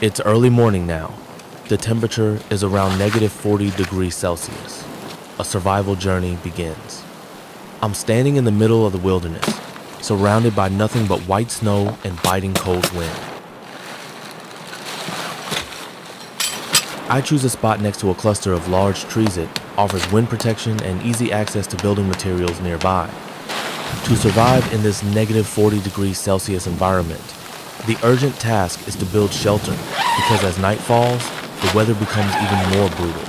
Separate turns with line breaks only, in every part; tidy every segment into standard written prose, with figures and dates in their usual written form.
It's early morning now. The temperature is around negative 40 degrees Celsius. A survival journey begins. I'm standing in the middle of the wilderness, surrounded by nothing but white snow and biting cold wind. I choose a spot next to a cluster of large trees that offers wind protection and easy access to building materials nearby. To survive in this negative 40 degrees Celsius environment, the urgent task is to build shelter because as night falls, the weather becomes even more brutal.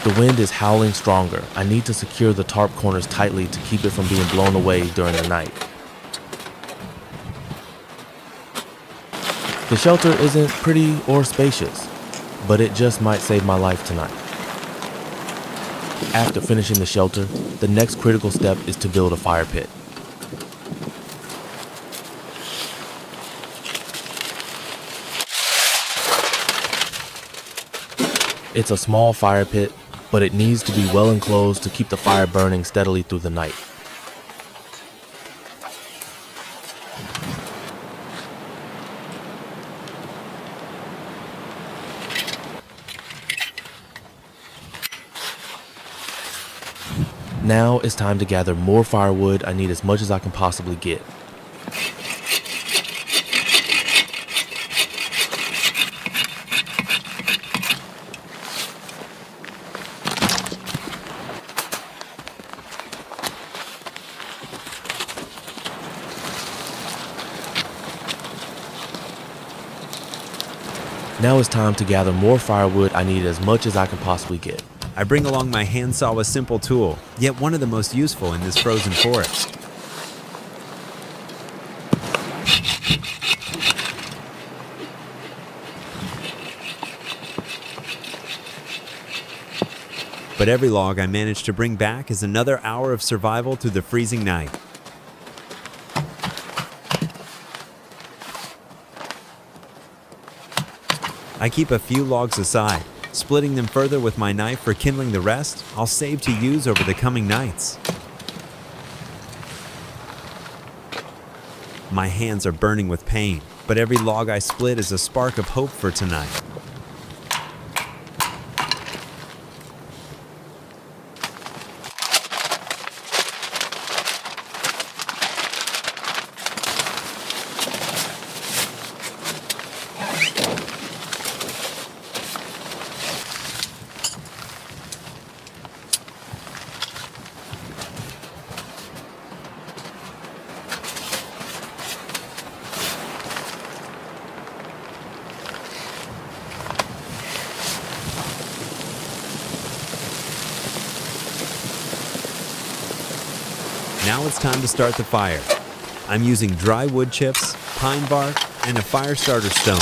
The wind is howling stronger. I need to secure the tarp corners tightly to keep it from being blown away during the night. The shelter isn't pretty or spacious, but it just might save my life tonight. After finishing the shelter, the next critical step is to build a fire pit. It's a small fire pit, but it needs to be well enclosed to keep the fire burning steadily through the night. Now it's time to gather more firewood. I need as much as I can possibly get. Now it's time to gather more firewood. I need as much as I can possibly get.
I bring along my handsaw, a simple tool, yet one of the most useful in this frozen forest. But every log I manage to bring back is another hour of survival through the freezing night. I keep a few logs aside, splitting them further with my knife for kindling. The rest I'll save to use over the coming nights. My hands are burning with pain, but every log I split is a spark of hope for tonight. Now it's time to start the fire. I'm using dry wood chips, pine bark, and a fire starter stone.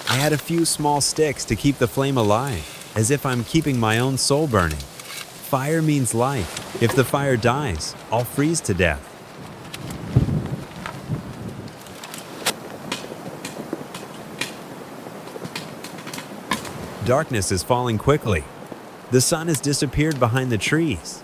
I add a few small sticks to keep the flame alive, as if I'm keeping my own soul burning. Fire means life. If the fire dies, I'll freeze to death. Darkness is falling quickly. The sun has disappeared behind the trees.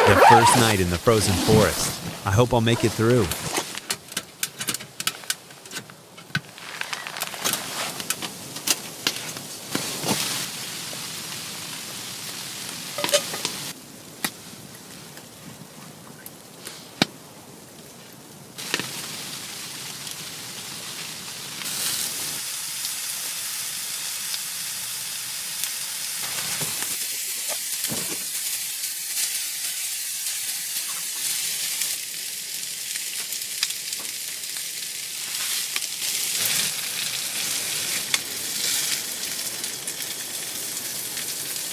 The first night in the frozen forest. I hope I'll make it through.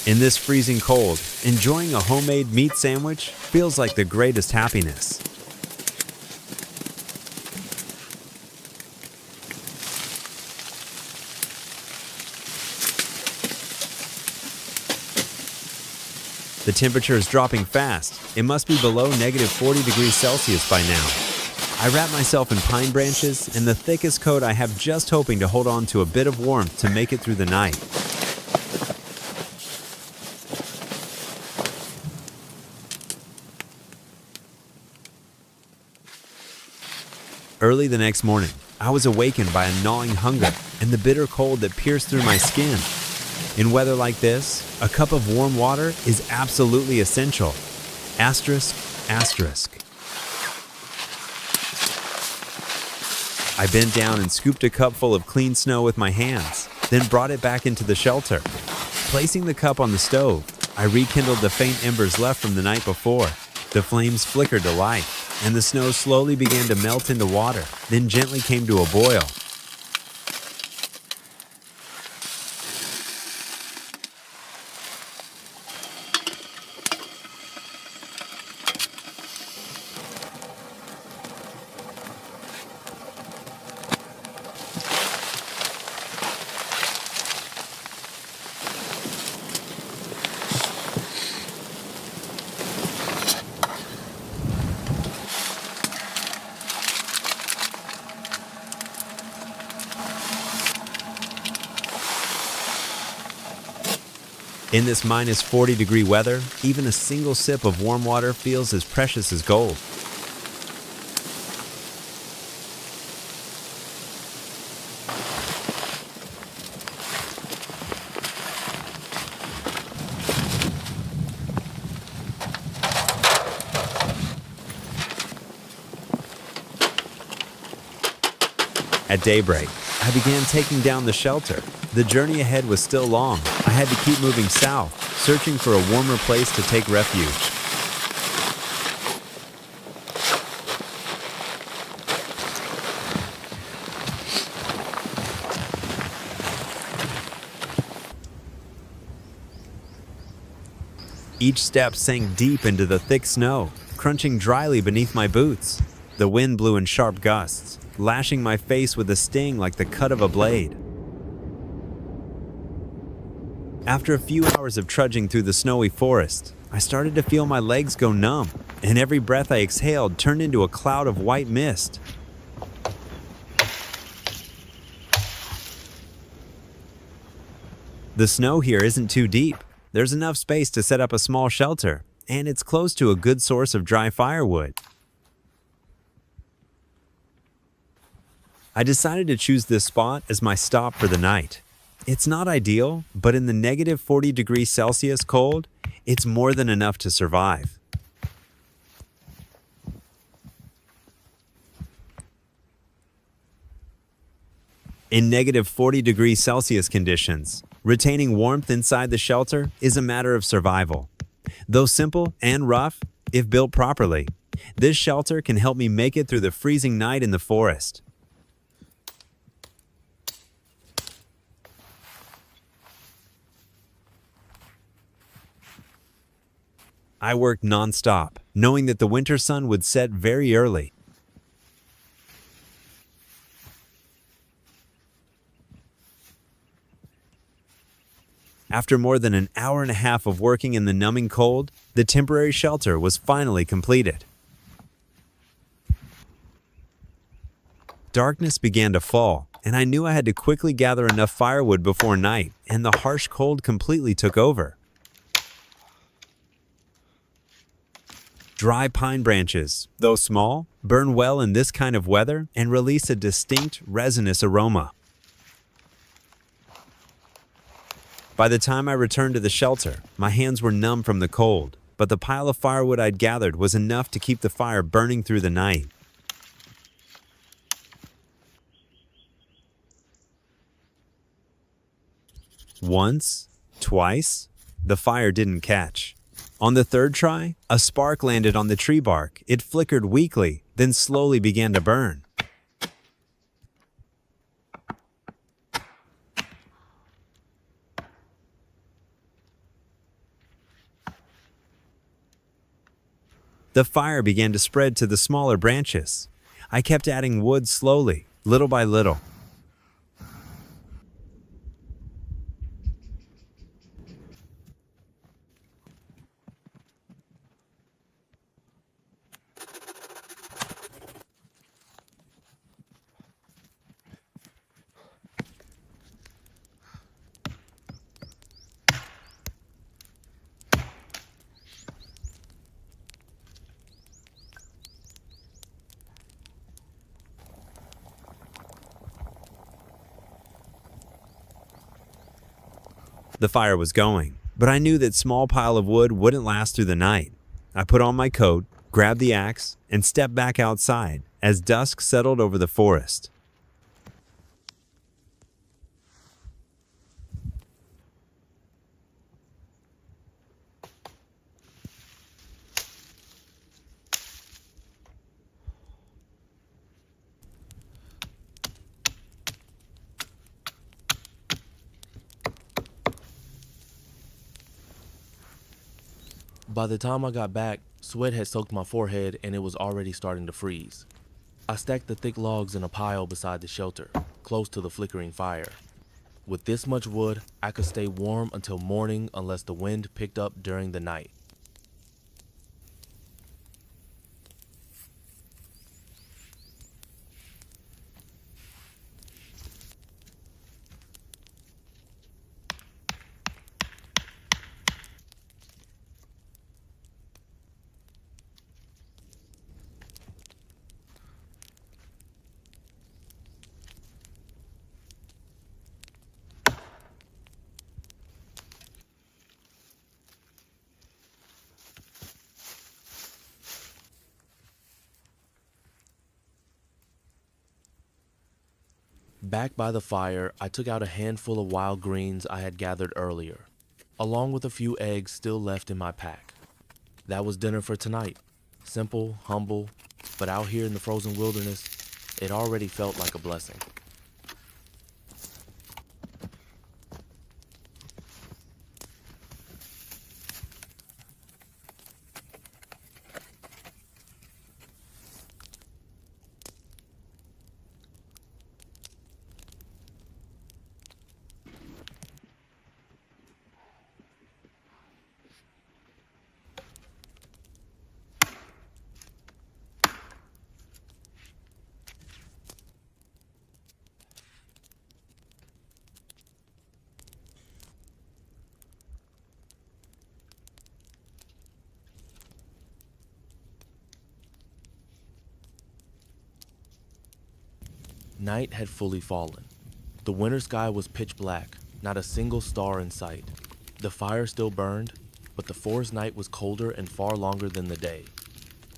In this freezing cold, enjoying a homemade meat sandwich feels like the greatest happiness. The temperature is dropping fast. It must be below -40 degrees Celsius by now. I wrap myself in pine branches and the thickest coat I have, just hoping to hold on to a bit of warmth to make it through the night. Early the next morning, I was awakened by a gnawing hunger and the bitter cold that pierced through my skin. In weather like this, a cup of warm water is absolutely essential. Asterisk, asterisk. I bent down and scooped a cup full of clean snow with my hands, then brought it back into the shelter. Placing the cup on the stove, I rekindled the faint embers left from the night before. The flames flickered to life, and the snow slowly began to melt into water, then gently came to a boil. In this minus 40-degree weather, even a single sip of warm water feels as precious as gold. At daybreak, I began taking down the shelter. The journey ahead was still long. I had to keep moving south, searching for a warmer place to take refuge. Each step sank deep into the thick snow, crunching dryly beneath my boots. The wind blew in sharp gusts, lashing my face with a sting like the cut of a blade. After a few hours of trudging through the snowy forest, I started to feel my legs go numb, and every breath I exhaled turned into a cloud of white mist. The snow here isn't too deep. There's enough space to set up a small shelter, and it's close to a good source of dry firewood. I decided to choose this spot as my stop for the night. It's not ideal, but in the negative 40 degrees Celsius cold, it's more than enough to survive. In negative 40 degrees Celsius conditions, retaining warmth inside the shelter is a matter of survival. Though simple and rough, if built properly, this shelter can help me make it through the freezing night in the forest. I worked non-stop, knowing that the winter sun would set very early. After more than an hour and a half of working in the numbing cold, the temporary shelter was finally completed. Darkness began to fall, and I knew I had to quickly gather enough firewood before night, and the harsh cold completely took over. Dry pine branches, though small, burn well in this kind of weather and release a distinct resinous aroma. By the time I returned to the shelter, my hands were numb from the cold, but the pile of firewood I'd gathered was enough to keep the fire burning through the night. Once, twice, the fire didn't catch. On the third try, a spark landed on the tree bark. It flickered weakly, then slowly began to burn. The fire began to spread to the smaller branches. I kept adding wood slowly, little by little. The fire was going, but I knew that small pile of wood wouldn't last through the night. I put on my coat, grabbed the axe, and stepped back outside as dusk settled over the forest.
By the time I got back, sweat had soaked my forehead and it was already starting to freeze. I stacked the thick logs in a pile beside the shelter, close to the flickering fire. With this much wood, I could stay warm until morning unless the wind picked up during the night. Back by the fire, I took out a handful of wild greens I had gathered earlier, along with a few eggs still left in my pack. That was dinner for tonight. Simple, humble, but out here in the frozen wilderness, it already felt like a blessing. Night had fully fallen. The winter sky was pitch black, not a single star in sight. The fire still burned, but the forest night was colder and far longer than the day.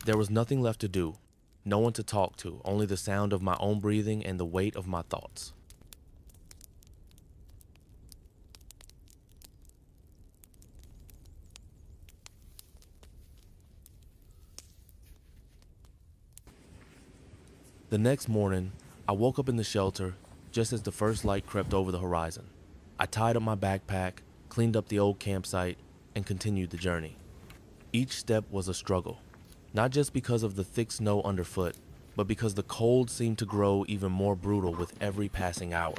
There was nothing left to do, no one to talk to, only the sound of my own breathing and the weight of my thoughts. The next morning, I woke up in the shelter just as the first light crept over the horizon. I tied up my backpack, cleaned up the old campsite, and continued the journey. Each step was a struggle, not just because of the thick snow underfoot, but because the cold seemed to grow even more brutal with every passing hour.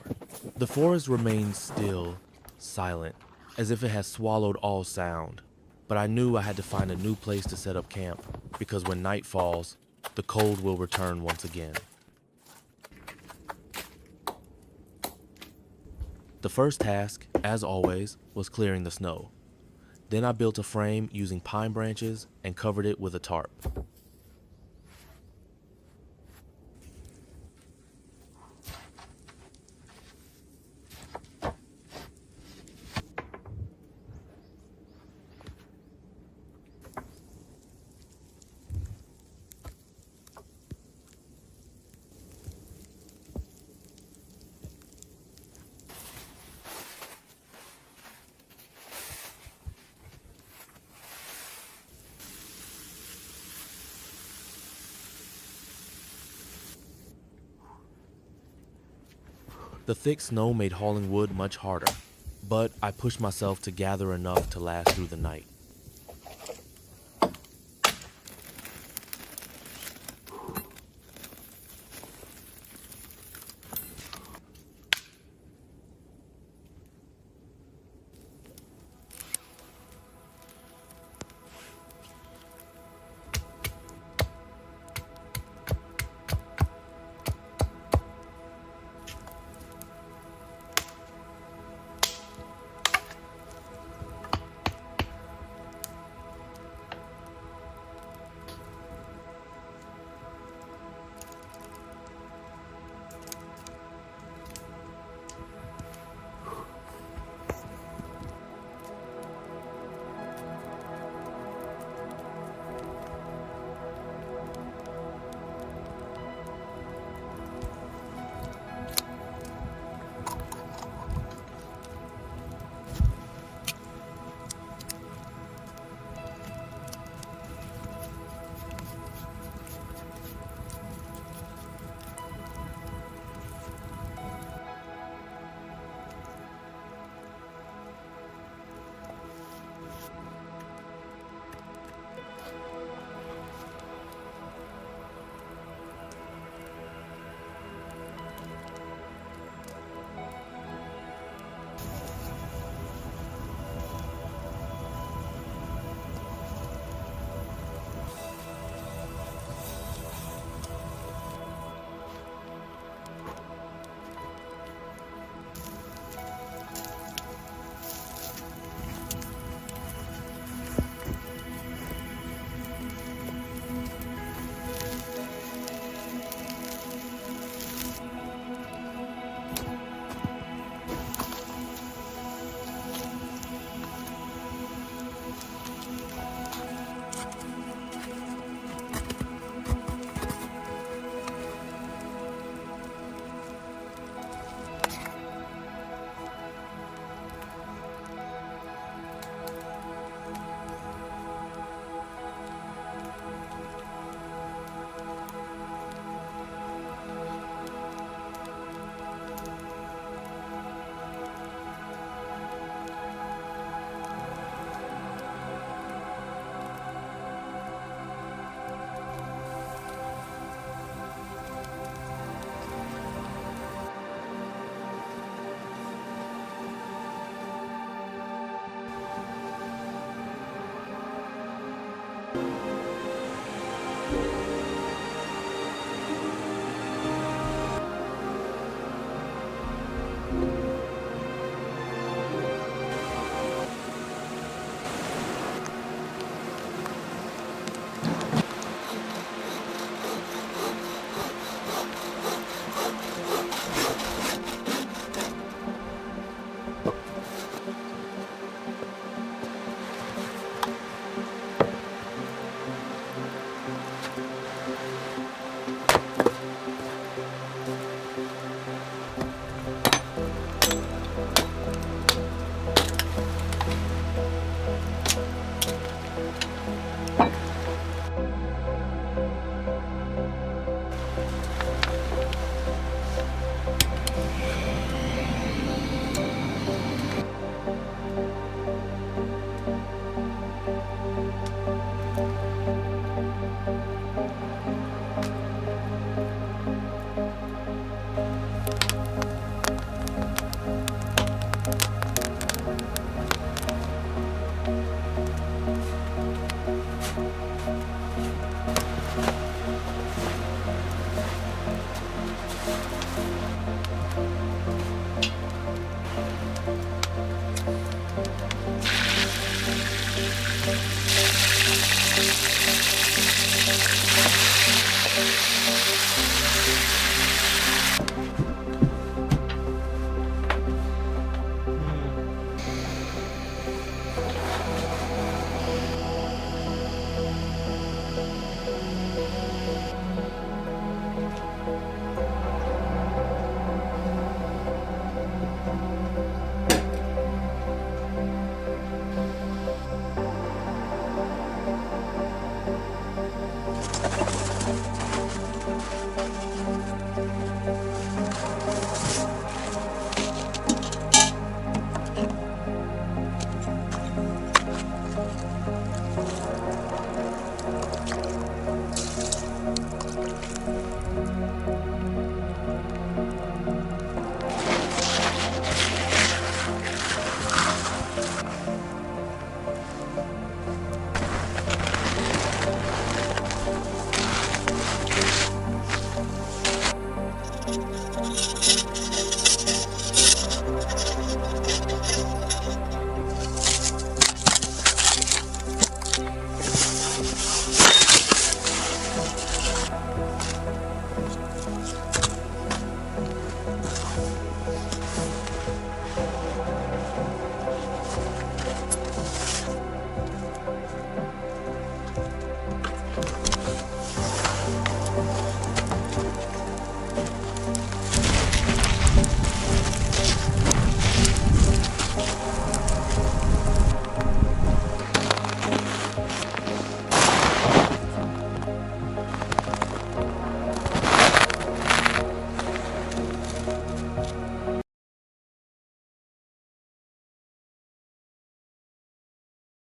The forest remained still, silent, as if it had swallowed all sound. But I knew I had to find a new place to set up camp, because when night falls, the cold will return once again. The first task, as always, was clearing the snow. Then I built a frame using pine branches and covered it with a tarp. The thick snow made hauling wood much harder, but I pushed myself to gather enough to last through the night.